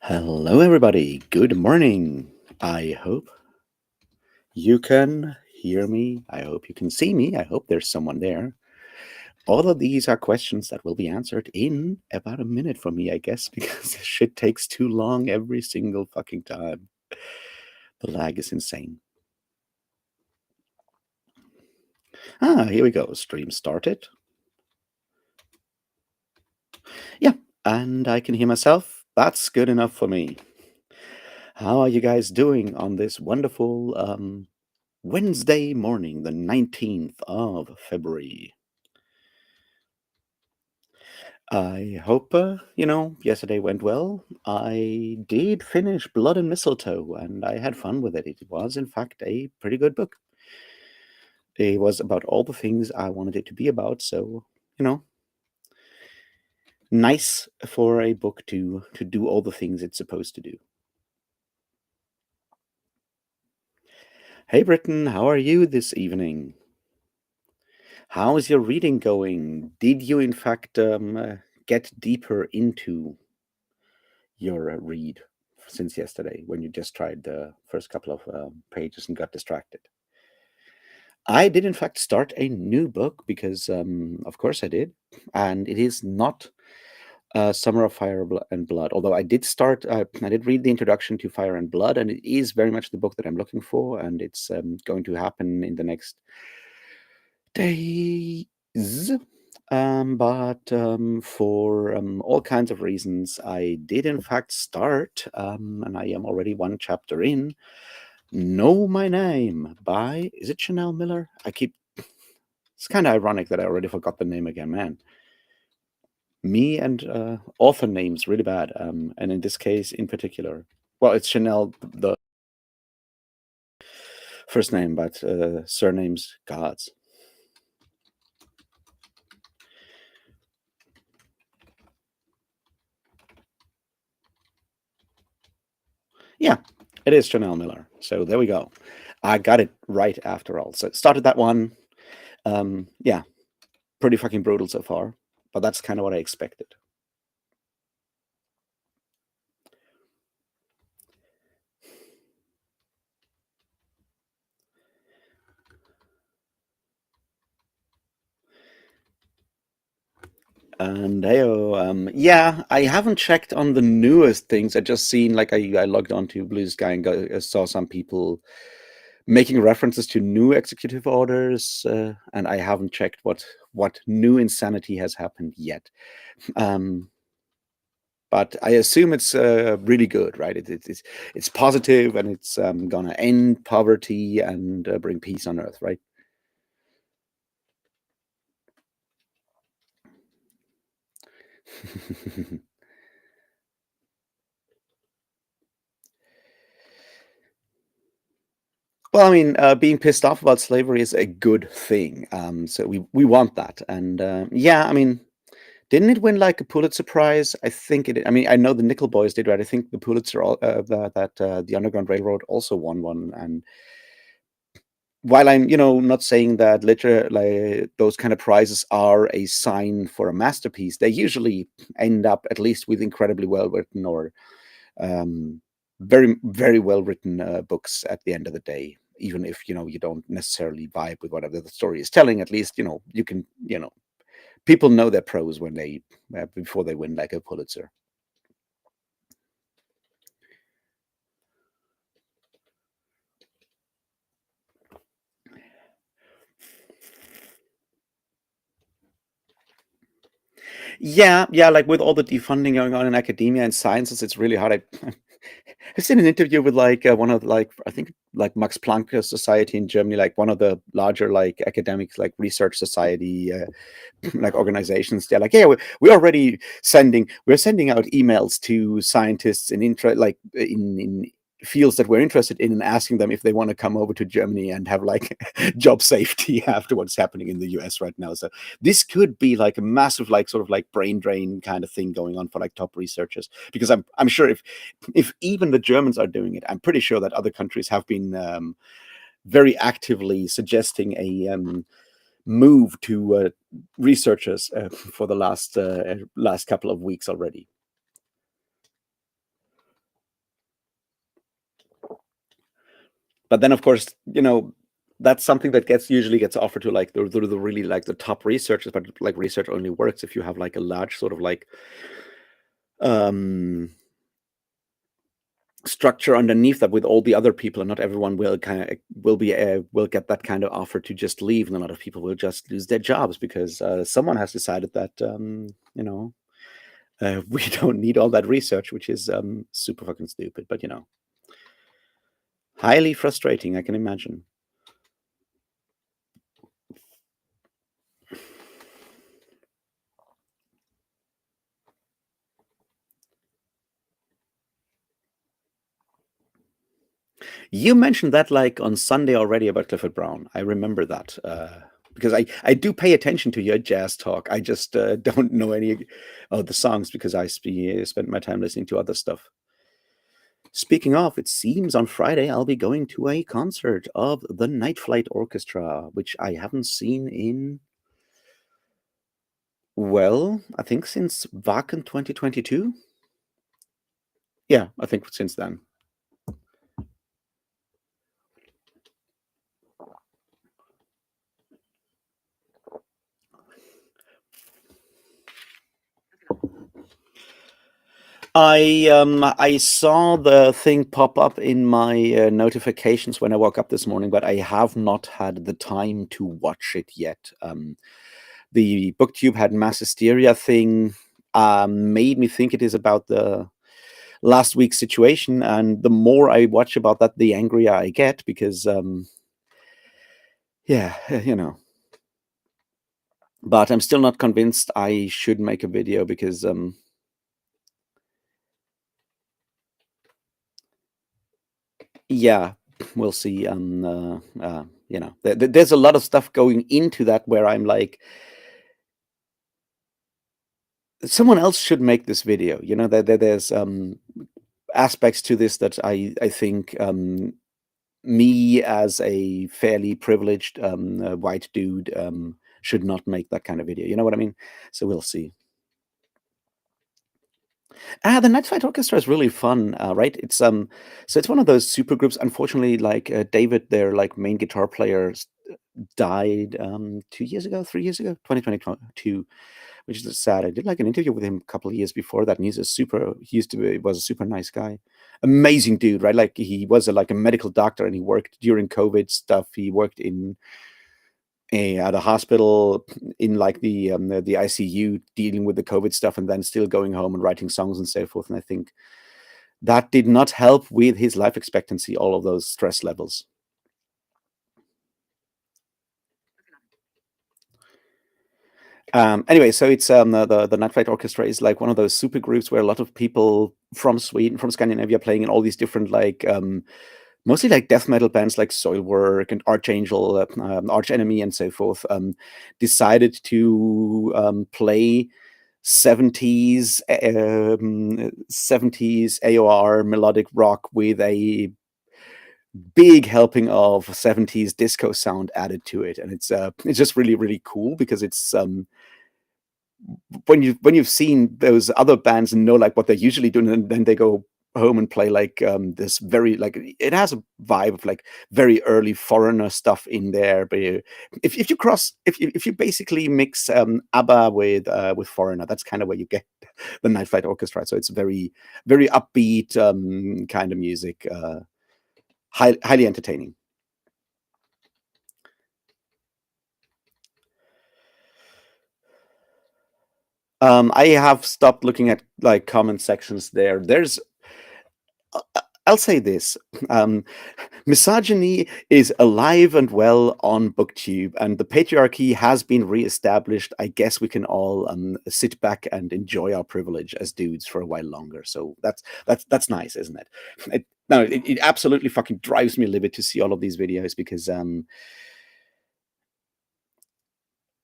Hello, everybody. Good morning. I hope you can hear me. I hope you can see me. I hope there's someone there. All of these are questions that will be answered in about a minute for me, I guess, because this shit takes too long every single fucking time. The lag is insane. Here we go. Stream started. Yeah, and I can hear myself. That's good enough for me. How are you guys doing on this wonderful Wednesday morning, the 19th of February? I hope, yesterday went well. I did finish Blood and Mistletoe, and I had fun with it. It was, in fact, a pretty good book. It was about all the things I wanted it to be about, so, you know, nice for a book to do all the things it's supposed to do. Hey, Britton, how are you this evening? How is your reading going? Did you, in fact, get deeper into your read since yesterday when you just tried the first couple of pages and got distracted? I did, in fact, start a new book because, of course, I did, and it is not Summer of Fire and Blood. Although I did read the introduction to Fire and Blood, and it is very much the book that I'm looking for, and it's going to happen in the next days. But for all kinds of reasons, I did in fact start, and I am already one chapter in. Know My Name by, is it Chanel Miller? It's kind of ironic that I already forgot the name again, man. Me and author names really bad, and in this case in particular. Well, it's Chanel, the first name, but surnames gods. Yeah, it is Chanel Miller. So there we go. I got it right after all. So started that one. Yeah, pretty fucking brutal so far, but that's kind of what I expected. And yeah, I haven't checked on the newest things. I just seen like I logged onto Blue Sky and saw some people making references to new executive orders, and I haven't checked what new insanity has happened yet. Um, but I assume it's really good, right? It's positive, and it's gonna end poverty and bring peace on Earth, right? Well, I mean, being pissed off about slavery is a good thing. So we want that, and yeah, I mean, didn't it win like a Pulitzer Prize? I think it. I mean, I know the Nickel Boys did, right? I think the Pulitzer, the Underground Railroad also won one. And while I'm, not saying that literature, like those kind of prizes, are a sign for a masterpiece, they usually end up at least with incredibly well written or um, very very well written books at the end of the day. Even if you don't necessarily vibe with whatever the story is telling, at least you can people know their prose when they before they win like a Pulitzer. Yeah, yeah, like with all the defunding going on in academia and sciences, it's really hard. I've seen an interview with like one of like I think like Max Planck Society in Germany, like one of the larger like academic like research society like organizations. They're like, yeah, we're sending out emails to scientists in fields that we're interested in and asking them if they want to come over to Germany and have like job safety after what's happening in the US right now. So this could be like a massive like sort of like brain drain kind of thing going on for like top researchers, because I'm sure if even the Germans are doing it, I'm pretty sure that other countries have been very actively suggesting a move to researchers for the last couple of weeks already. But then, of course, that's something that usually gets offered to like the really like the top researchers, but like research only works if you have like a large sort of like um structure underneath that with all the other people, and not everyone will will get that kind of offer to just leave, and a lot of people will just lose their jobs because someone has decided that we don't need all that research, which is super fucking stupid, but highly frustrating, I can imagine. You mentioned that like on Sunday already about Clifford Brown. I remember that because I do pay attention to your jazz talk. I just don't know any of the songs because I spent my time listening to other stuff. Speaking of, it seems on Friday I'll be going to a concert of the Night Flight Orchestra, which I haven't seen in, well, I think since Wacken 2022. Yeah, I think since then. I saw the thing pop up in my notifications when I woke up this morning, but I have not had the time to watch it yet. The BookTube had mass hysteria thing made me think it is about the last week's situation, and the more I watch about that, the angrier I get because yeah, but I'm still not convinced I should make a video because yeah, we'll see. There's a lot of stuff going into that where I'm like, someone else should make this video. There's aspects to this that I think me as a fairly privileged white dude should not make that kind of video. You know what I mean? So we'll see. The Night Flight Orchestra is really fun, right? It's one of those super groups. Unfortunately, like David, their like main guitar player, died 2 years ago, 3 years ago, 2022, which is sad. I did like an interview with him a couple of years before that, and he was a super nice guy, amazing dude, right? Like he was like a medical doctor, and he worked during COVID stuff. He worked at a hospital in like the ICU dealing with the COVID stuff, and then still going home and writing songs and so forth. And I think that did not help with his life expectancy, all of those stress levels. Anyway, so it's the Night Flight Orchestra is like one of those super groups where a lot of people from Sweden, from Scandinavia, playing in all these different like mostly like death metal bands like Soilwork and Archangel, Arch Enemy, and so forth, decided to play 70s 70s AOR melodic rock with a big helping of 70s disco sound added to it, and it's just really really cool because it's when you've seen those other bands and know like what they're usually doing, and then they go home and play like this very like, it has a vibe of like very early Foreigner stuff in there. But if you basically mix ABBA with Foreigner, that's kind of where you get the Night Flight Orchestra. So it's very very upbeat kind of music, highly entertaining. I have stopped looking at like comment sections there. I'll say this. Misogyny is alive and well on BookTube, and the patriarchy has been reestablished. I guess we can all sit back and enjoy our privilege as dudes for a while longer. So that's nice, isn't it? It absolutely fucking drives me livid to see all of these videos because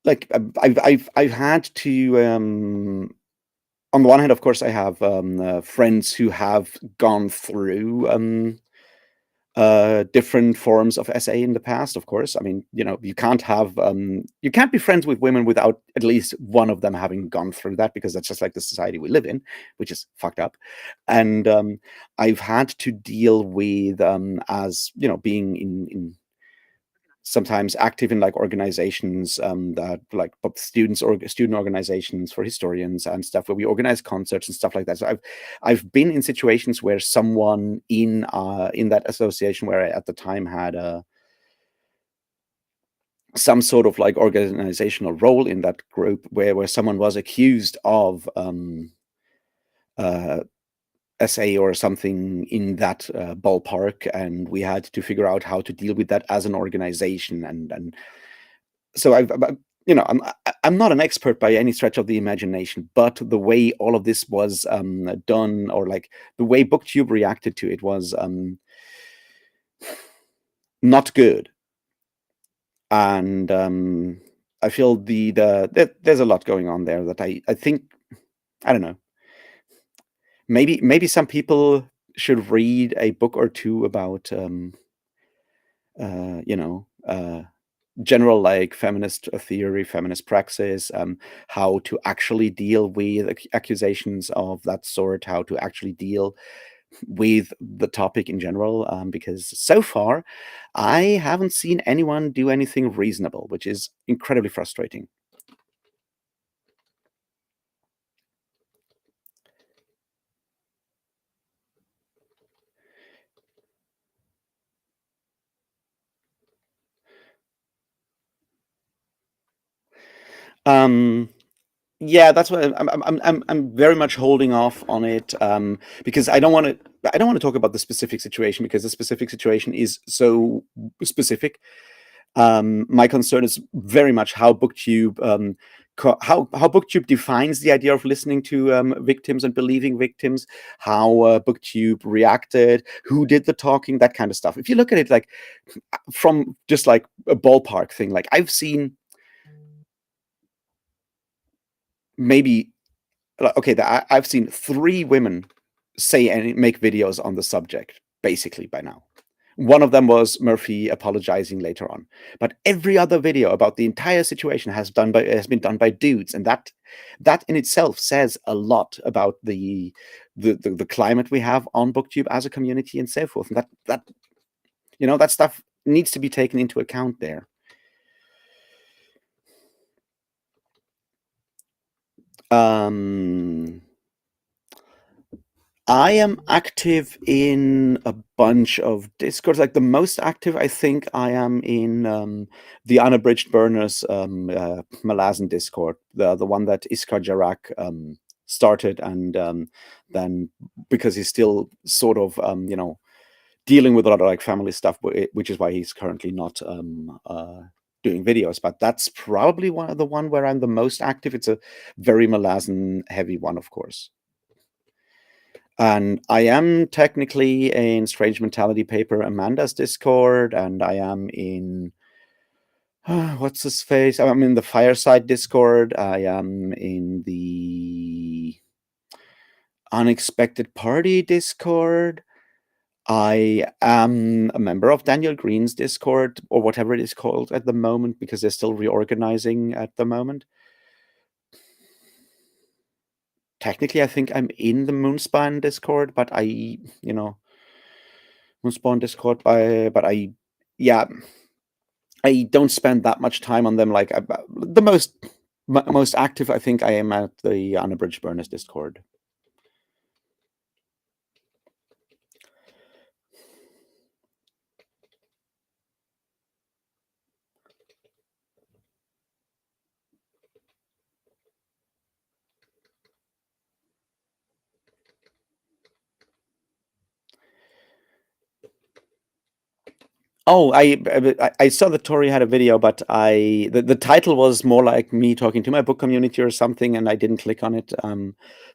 like I've had to on the one hand, of course, I have friends who have gone through different forms of SA in the past, of course. I mean, you can't be friends with women without at least one of them having gone through that, because that's just like the society we live in, which is fucked up. And I've had to deal with, as being in sometimes active in like organizations, that like students or student organizations for historians and stuff, where we organize concerts and stuff like that. So I've been in situations where someone in that association, where I at the time had some sort of like organizational role in that group, where someone was accused of uh, SA or something in that ballpark, and we had to figure out how to deal with that as an organization. And so I'm not an expert by any stretch of the imagination, but the way all of this was done, or like the way BookTube reacted to it, was not good. And I feel there's a lot going on there that I think, I don't know, maybe some people should read a book or two about uh, you know uh, general like feminist theory, feminist praxis, how to actually deal with accusations of that sort, how to actually deal with the topic in general, because so far I haven't seen anyone do anything reasonable, which is incredibly frustrating. Um, yeah, that's what I'm very much holding off on it, because I don't want to talk about the specific situation, because the specific situation is so specific. My concern is very much how BookTube how BookTube defines the idea of listening to victims and believing victims, how BookTube reacted, who did the talking, that kind of stuff. If you look at it like from just like a ballpark thing, like I've seen maybe okay, I've seen 3 women say and make videos on the subject basically by now. One of them was Murphy apologizing later on, but every other video about the entire situation has been done by dudes, and that in itself says a lot about the climate we have on BookTube as a community and so forth. And that stuff needs to be taken into account there. Um, I am active in a bunch of Discords. Like the most active, I think I am in the Unabridged Burners Malazan Discord, the one that Iskar Jarak started, and then because he's still sort of dealing with a lot of like family stuff, which is why he's currently not doing videos. But that's probably one where I'm the most active. It's a very Malazan heavy one, of course. And I am technically in Strange Mentality Paper Amanda's Discord, and I am in what's his face? I'm in the Fireside Discord. I am in the Unexpected Party Discord. I am a member of Daniel Green's Discord, or whatever it is called at the moment, because they're still reorganizing at the moment. Technically, I think I'm in the Moonspan Discord, but Moonspawn Discord, yeah, I don't spend that much time on them. Like the most active, I think I am at the Unabridged Burners Discord. Oh, I saw that Tori had a video, but the title was more like me talking to my book community or something, and I didn't click on it.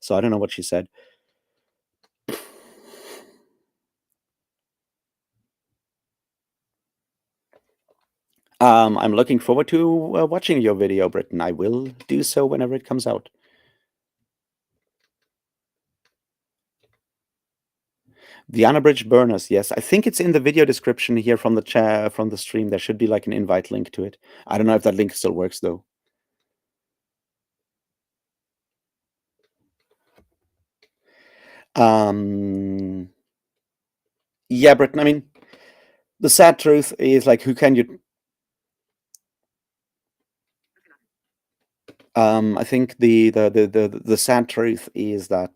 So I don't know what she said. I'm looking forward to watching your video, Britton. I will do so whenever it comes out. The unabridged burners, yes. I think it's in the video description here from the from the stream. There should be like an invite link to it. I don't know if that link still works though. Yeah, Britton, I mean, the sad truth is like, who can you... I think the sad truth is that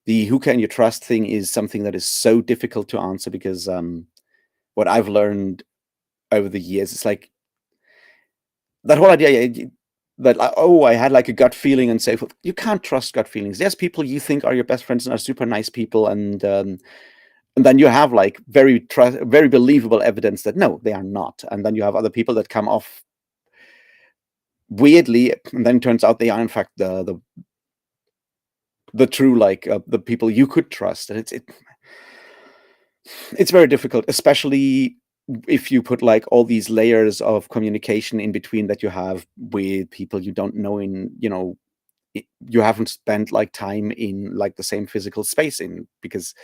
the who can you trust thing is something that is so difficult to answer because what I've learned over the years is like that whole idea that oh, I had like a gut feeling and say, well, you can't trust gut feelings. There's people you think are your best friends and are super nice people, and then you have like very believable evidence that no, they are not, and then you have other people that come off weirdly, and then it turns out they are in fact the true like the people you could trust, and it's very difficult, especially if you put like all these layers of communication in between that you have with people you don't know in, you haven't spent like time in like the same physical space in, because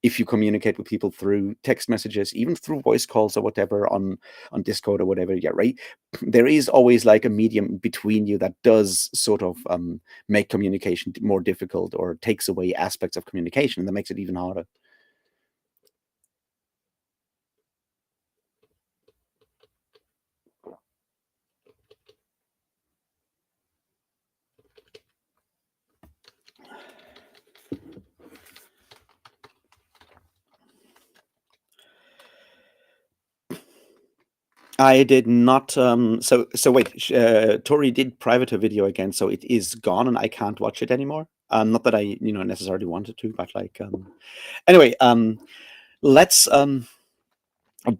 if you communicate with people through text messages, even through voice calls or whatever on Discord or whatever, yeah, right, there is always like a medium between you that does sort of make communication more difficult or takes away aspects of communication, and that makes it even harder. I did not. So wait. Tori did private her video again, so it is gone, and I can't watch it anymore. Not that I, necessarily wanted to, but like, anyway, let's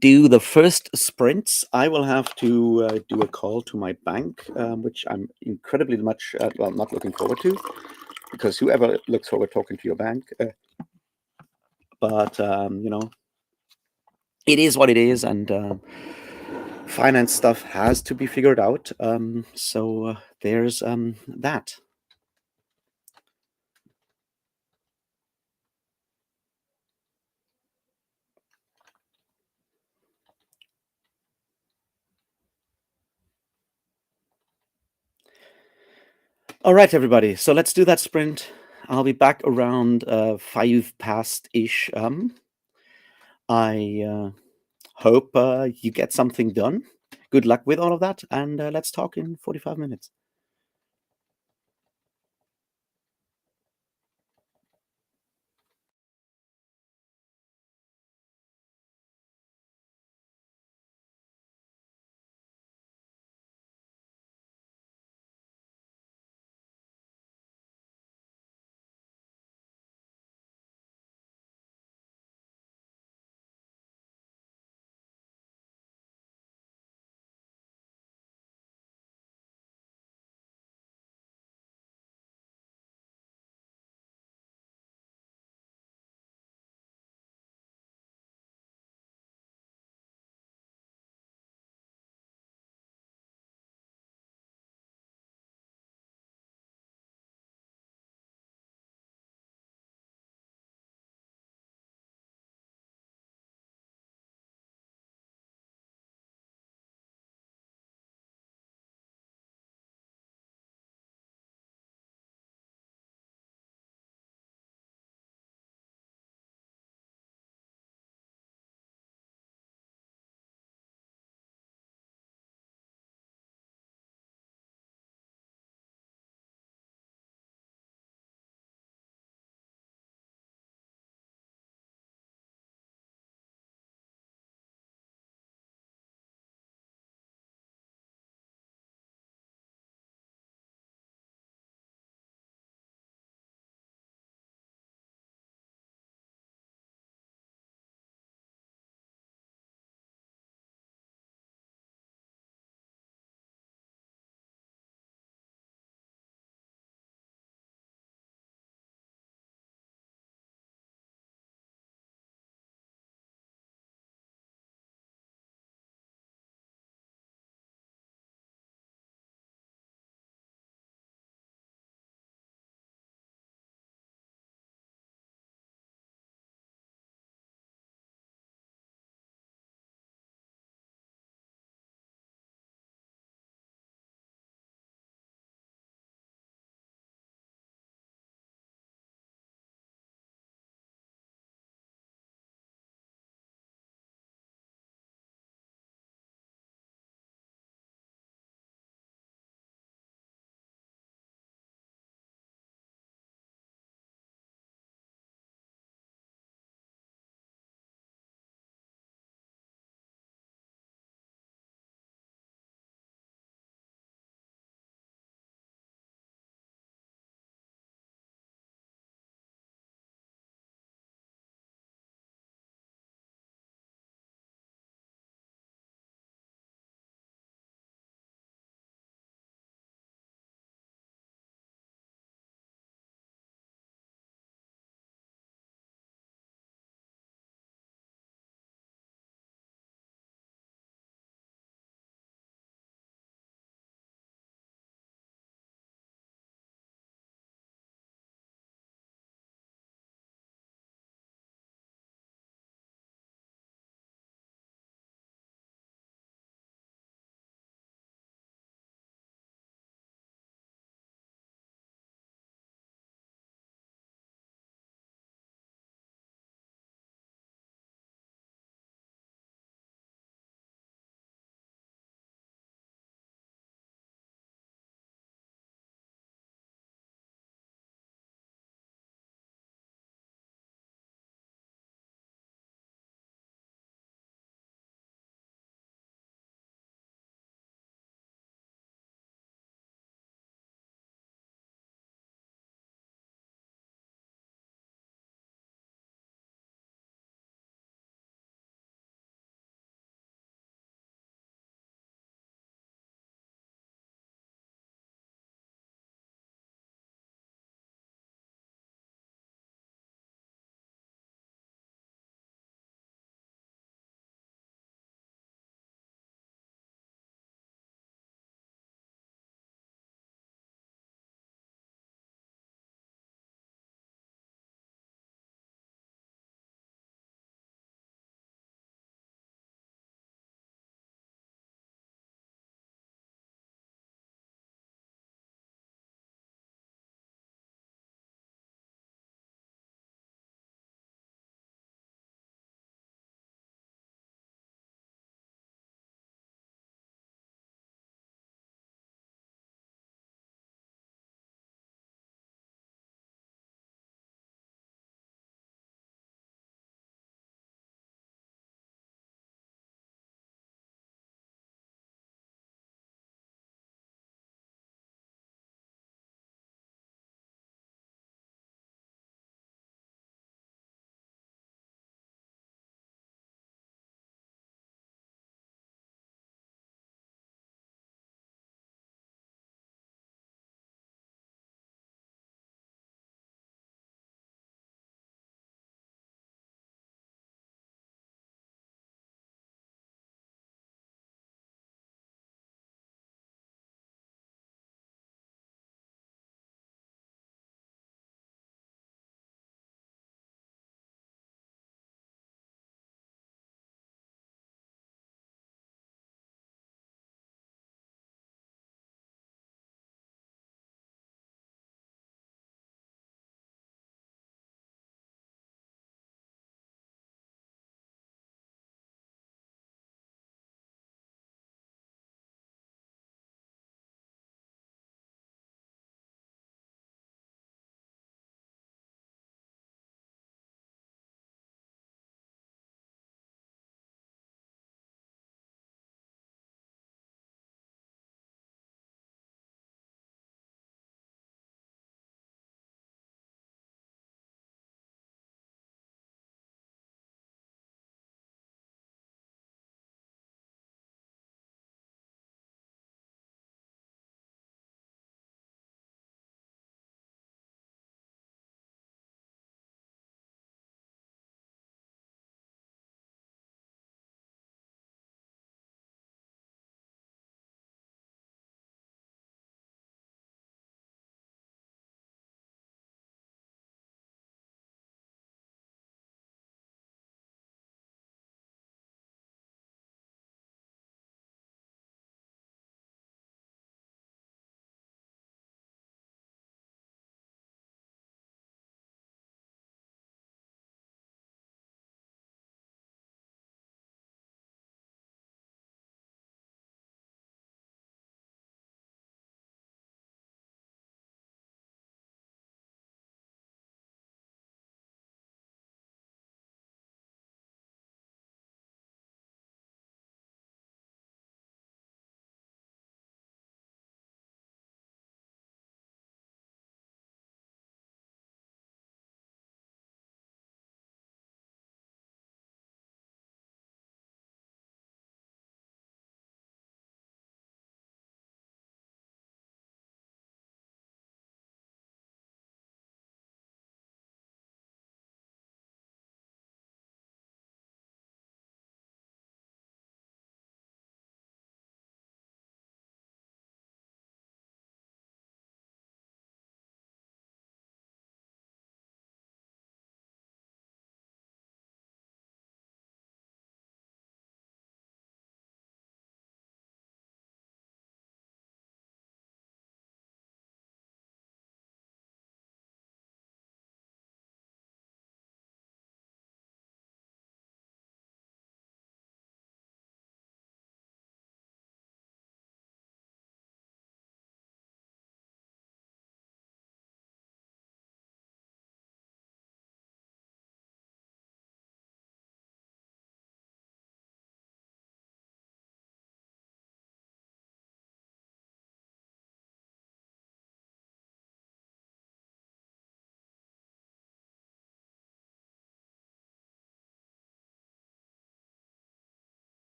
do the first sprints. I will have to do a call to my bank, which I'm incredibly much, well, not looking forward to, because whoever looks forward talking to your bank, but it is what it is, and finance stuff has to be figured out. So there's that. All right, everybody. So let's do that sprint. I'll be back around 5 past ish. I hope you get something done. Good luck with all of that, and let's talk in 45 minutes.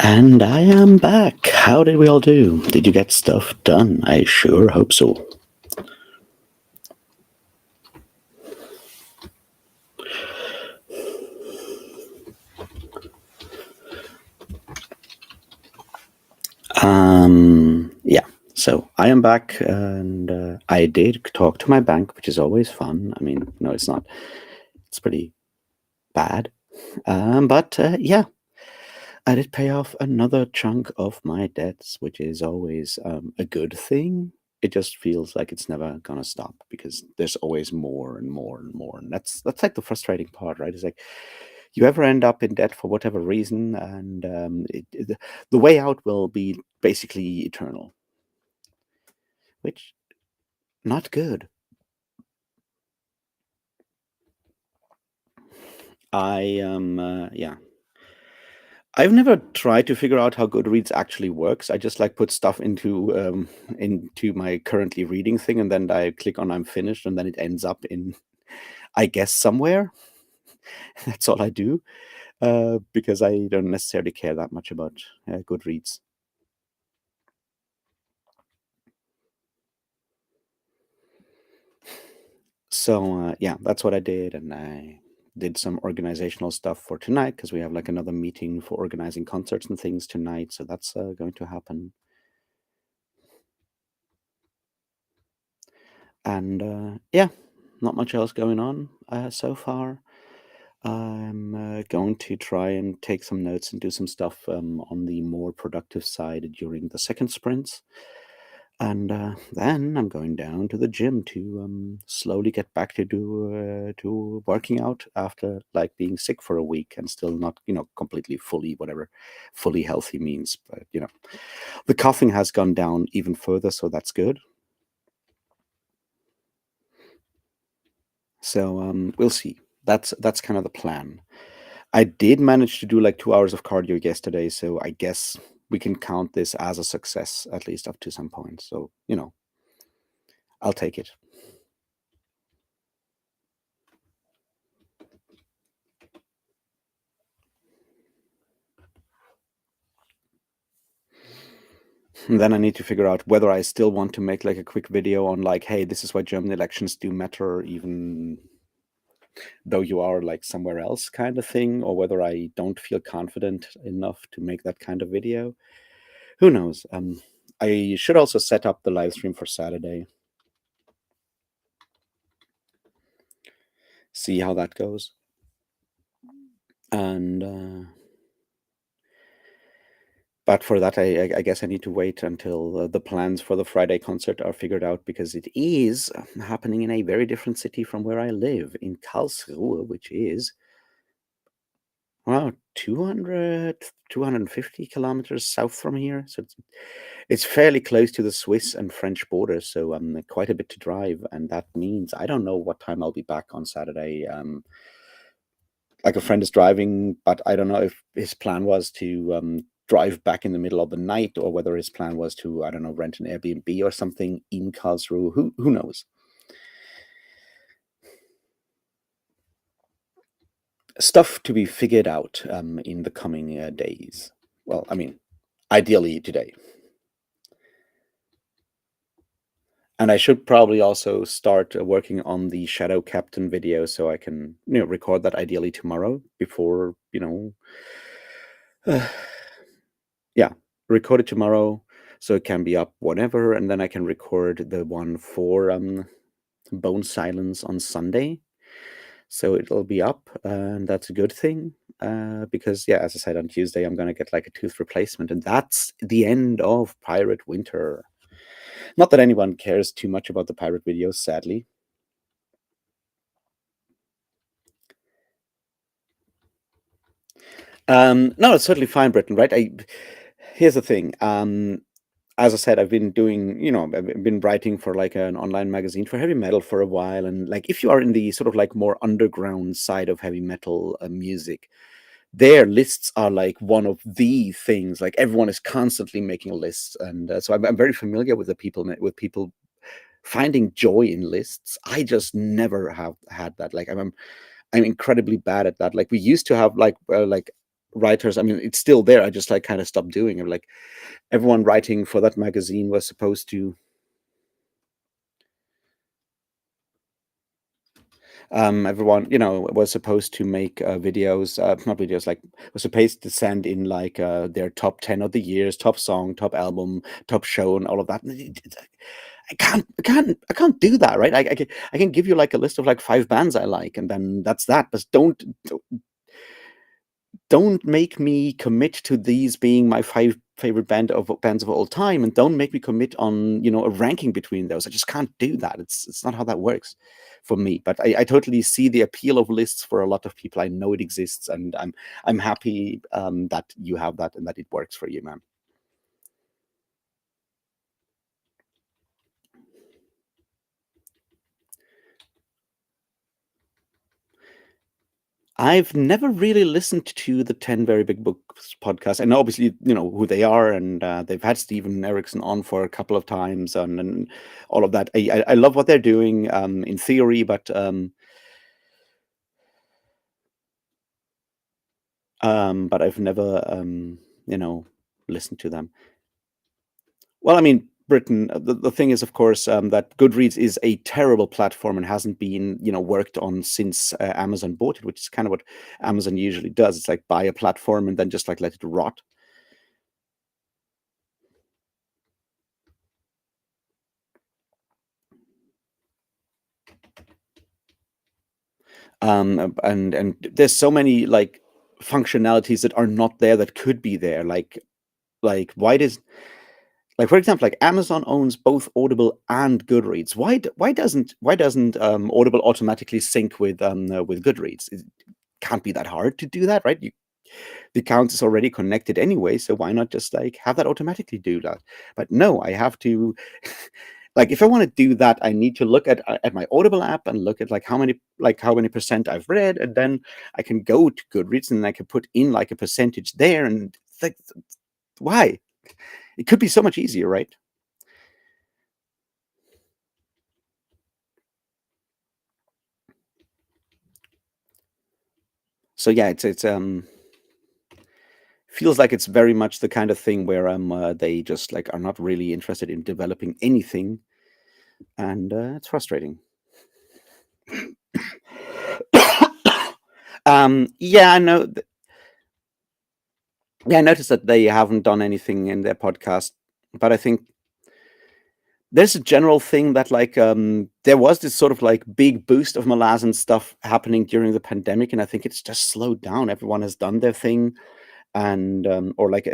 And I am back. How did we all do? Did you get stuff done? I sure hope so. Yeah. So I am back, and I did talk to my bank, which is always fun. I mean, no, it's not. It's pretty bad. But yeah, I did pay off another chunk of my debts, which is always a good thing. It just feels like it's never gonna stop because there's always more and more and more, and that's like the frustrating part, right? It's like you ever end up in debt for whatever reason, and the way out will be basically eternal, which not good. Yeah. I've never tried to figure out how Goodreads actually works. I just like put stuff into my currently reading thing, and then I click on I'm finished, and then it ends up in, I guess, somewhere. That's all I do, because I don't necessarily care that much about Goodreads. So yeah, that's what I did, and I did some organizational stuff for tonight because we have like another meeting for organizing concerts and things tonight. So that's going to happen. And yeah, not much else going on so far. I'm going to try and take some notes and do some stuff on the more productive side during the second sprints. And then I'm going down to the gym to slowly get back to working out after like being sick for a week and still not, completely fully whatever fully healthy means. But the coughing has gone down even further, so that's good. So we'll see. That's kind of the plan. I did manage to do like 2 hours of cardio yesterday, so I guess we can count this as a success, at least up to some point. So, I'll take it. And then I need to figure out whether I still want to make like a quick video on like, hey, this is why German elections do matter, even though you are like somewhere else kind of thing, or whether I don't feel confident enough to make that kind of video. Who knows? I should also set up the live stream for Saturday. See how that goes. And but for that, I guess I need to wait until the plans for the Friday concert are figured out because it is happening in a very different city from where I live, in Karlsruhe, which is, well, 250 kilometers south from here. So it's fairly close to the Swiss and French border. So quite a bit to drive. And that means I don't know what time I'll be back on Saturday. Like a friend is driving, but I don't know if his plan was to drive back in the middle of the night or whether his plan was to, I don't know, rent an Airbnb or something in Karlsruhe. Who knows? Stuff to be figured out in the coming days. Well, I mean, ideally today. And I should probably also start working on the Shadow Captain video so I can, record that ideally tomorrow before, yeah, record it tomorrow so it can be up whenever, and then I can record the one for Bone Silence on Sunday. So it'll be up, and that's a good thing. Because yeah, as I said, on Tuesday I'm gonna get like a tooth replacement, and that's the end of Pirate Winter. Not that anyone cares too much about the pirate videos, sadly. No, it's certainly fine, Britain, right? Here's the thing. As I said, I've been doing, I've been writing for like an online magazine for heavy metal for a while, and like if you are in the sort of like more underground side of heavy metal music, their lists are like one of the things. Like everyone is constantly making lists, and so I'm very familiar with with people finding joy in lists. I just never have had that. Like I'm incredibly bad at that. Like we used to have like writers. I mean, it's still there. I just like kind of stopped doing it. Like everyone writing for that magazine was supposed to everyone, was supposed to make videos, not videos, like was supposed to send in like their top 10 of the years, top song, top album, top show, and all of that. And I can't do that, right? I can give you like a list of like 5 bands I like, and then that's that. But don't make me commit to these being my 5 favorite bands of all time, and don't make me commit on a ranking between those. I just can't do that. It's not how that works for me. But I totally see the appeal of lists for a lot of people. I know it exists, and I'm happy that you have that and that it works for you, man. I've never really listened to the 10 Very Big Books podcast. I know obviously, who they are, and they've had Steven Erickson on for a couple of times, and all of that. I love what they're doing in theory, but I've never, listened to them. Well, I mean, Britain, the thing is, of course, that Goodreads is a terrible platform and hasn't been, worked on since Amazon bought it, which is kind of what Amazon usually does. It's like buy a platform and then just like let it rot. And there's so many like functionalities that are not there that could be there. Like why does like for example, like Amazon owns both Audible and Goodreads. Why doesn't Audible automatically sync with Goodreads? It can't be that hard to do that, right? The account is already connected anyway, so why not just like have that automatically do that? But no, I have to like if I want to do that, I need to look at my Audible app and look at like how many percent I've read, and then I can go to Goodreads and I can put in like a percentage there, and like why? It could be so much easier, right? So yeah, it's feels like it's very much the kind of thing where they just like are not really interested in developing anything, and it's frustrating. Yeah, I know. Yeah, I noticed that they haven't done anything in their podcast, but I think there's a general thing that like there was this sort of like big boost of Malazan stuff happening during the pandemic, and I think it's just slowed down. Everyone has done their thing, and or like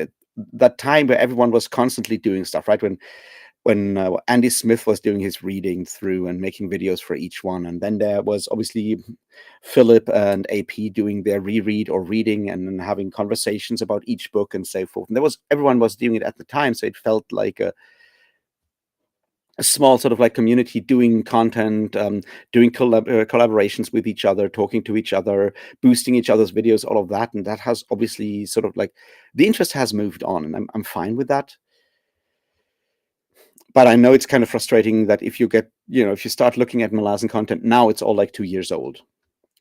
that time where everyone was constantly doing stuff, right? When Andy Smith was doing his reading through and making videos for each one, and then there was obviously Philip and AP doing their reread or reading and then having conversations about each book and so forth. And there was everyone was doing it at the time, so it felt like a small sort of like community doing content, doing collaborations with each other, talking to each other, boosting each other's videos, all of that. And that has obviously sort of like the interest has moved on, and I'm fine with that. But I know it's kind of frustrating that if you start looking at Malazan content now, it's all like 2 years old.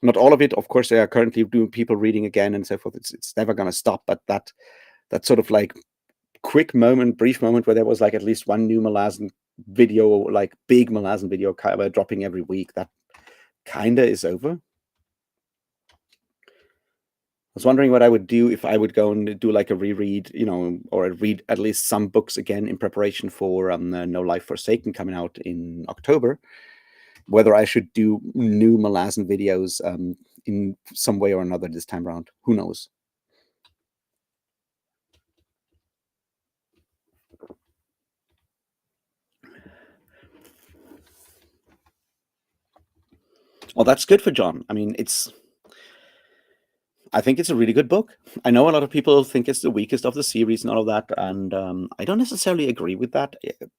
Not all of it, of course. They are currently doing people reading again and so forth. It's never going to stop. But that sort of like brief moment where there was like at least one new Malazan video, like big Malazan video kind of dropping every week, that kind of is over. I was wondering what I would do if I would go and do like a reread, or read at least some books again in preparation for No Life Forsaken coming out in October. Whether I should do new Malazan videos in some way or another this time around, who knows? Well, that's good for John. I mean, I think it's a really good book. I know a lot of people think it's the weakest of the series and all of that, and I don't necessarily agree with that.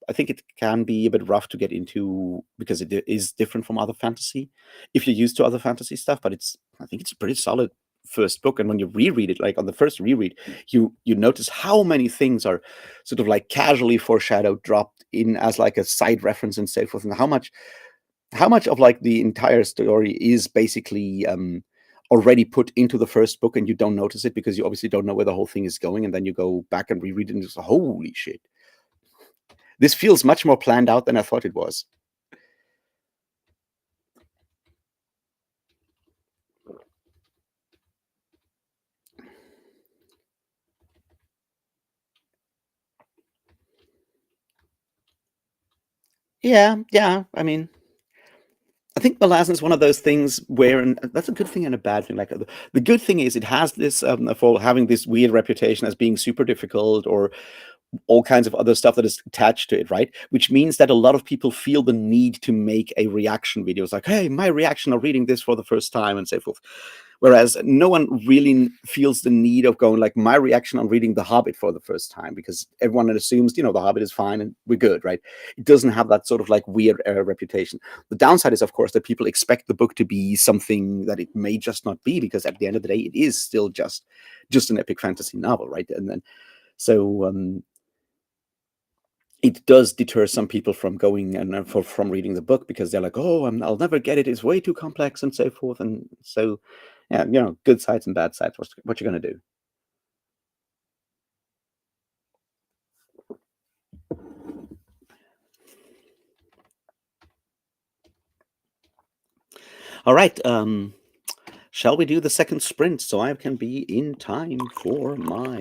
I think it can be a bit rough to get into because it is different from other fantasy if you're used to other fantasy stuff. But I think it's a pretty solid first book, and when you reread it, like on the first reread, you notice how many things are sort of like casually foreshadowed, dropped in as like a side reference and so forth, and how much of like the entire story is basically already put into the first book and you don't notice it because you obviously don't know where the whole thing is going, and then you go back and reread it and just, holy shit. This feels much more planned out than I thought it was. Yeah, yeah. I mean, I think Malazan is one of those things where, and that's a good thing and a bad thing. Like the good thing is it has this for having this weird reputation as being super difficult, or all kinds of other stuff that is attached to it, right? Which means that a lot of people feel the need to make a reaction video. It's like, hey, my reaction of reading this for the first time and so forth. Whereas no one really feels the need of going like my reaction on reading The Hobbit for the first time, because everyone assumes, The Hobbit is fine and we're good, right? It doesn't have that sort of like weird reputation. The downside is, of course, that people expect the book to be something that it may just not be, because at the end of the day, it is still just an epic fantasy novel, right? And then so it does deter some people from going and from reading the book, because they're like, oh, I'll never get it. It's way too complex and so forth. And so, yeah, good sides and bad sides. What you're going to do? All right. Shall we do the second sprint so I can be in time for my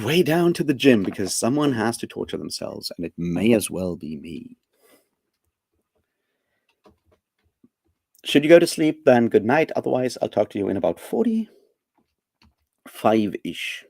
way down to the gym, because someone has to torture themselves and it may as well be me. Should you go to sleep, then good night. Otherwise, I'll talk to you in about 45-ish.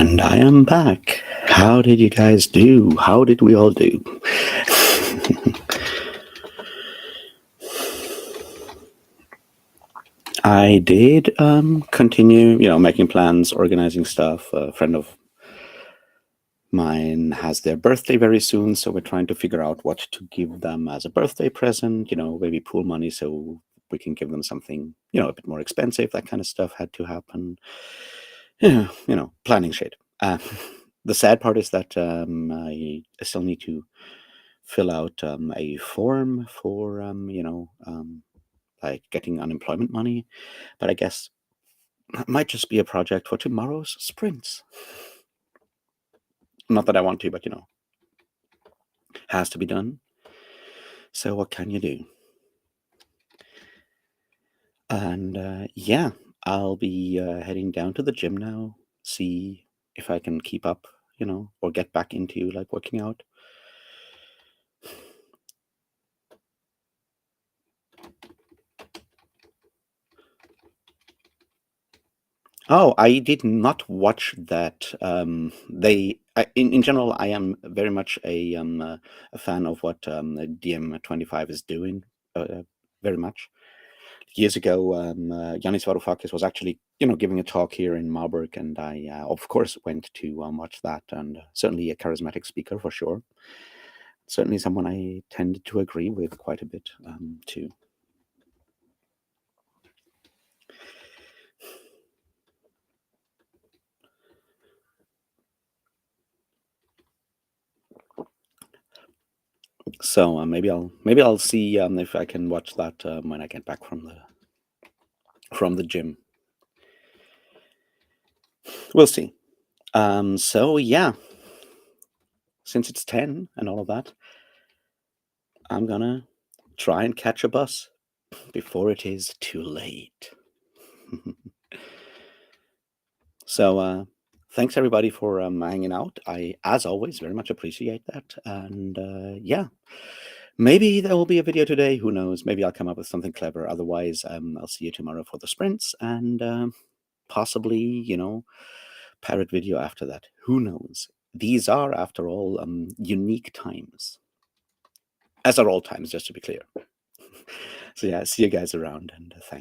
And I am back. How did you guys do? How did we all do? I did continue, making plans, organizing stuff. A friend of mine has their birthday very soon, so we're trying to figure out what to give them as a birthday present, maybe pool money so we can give them something, a bit more expensive. That kind of stuff had to happen. Planning shit. The sad part is that I still need to fill out a form for, like getting unemployment money, but I guess it might just be a project for tomorrow's sprints. Not that I want to, but has to be done. So what can you do? And yeah, I'll be heading down to the gym now, see if I can keep up, or get back into like working out. Oh, I did not watch that. In general, I am very much a fan of what DM25 is doing. Very much. Years ago, Yanis Varoufakis was actually, giving a talk here in Marburg, and I, of course, went to watch that. And certainly a charismatic speaker for sure. Certainly someone I tended to agree with quite a bit too. So maybe I'll see if I can watch that when I get back from the gym. We'll see. So yeah, since it's 10 and all of that, I'm gonna try and catch a bus before it is too late. So thanks everybody for hanging out. I, as always, very much appreciate that. And yeah, maybe there will be a video today. Who knows? Maybe I'll come up with something clever. Otherwise, I'll see you tomorrow for the sprints and possibly, parrot video after that. Who knows? These are, after all, unique times. As are all times, just to be clear. So yeah, see you guys around, and thanks.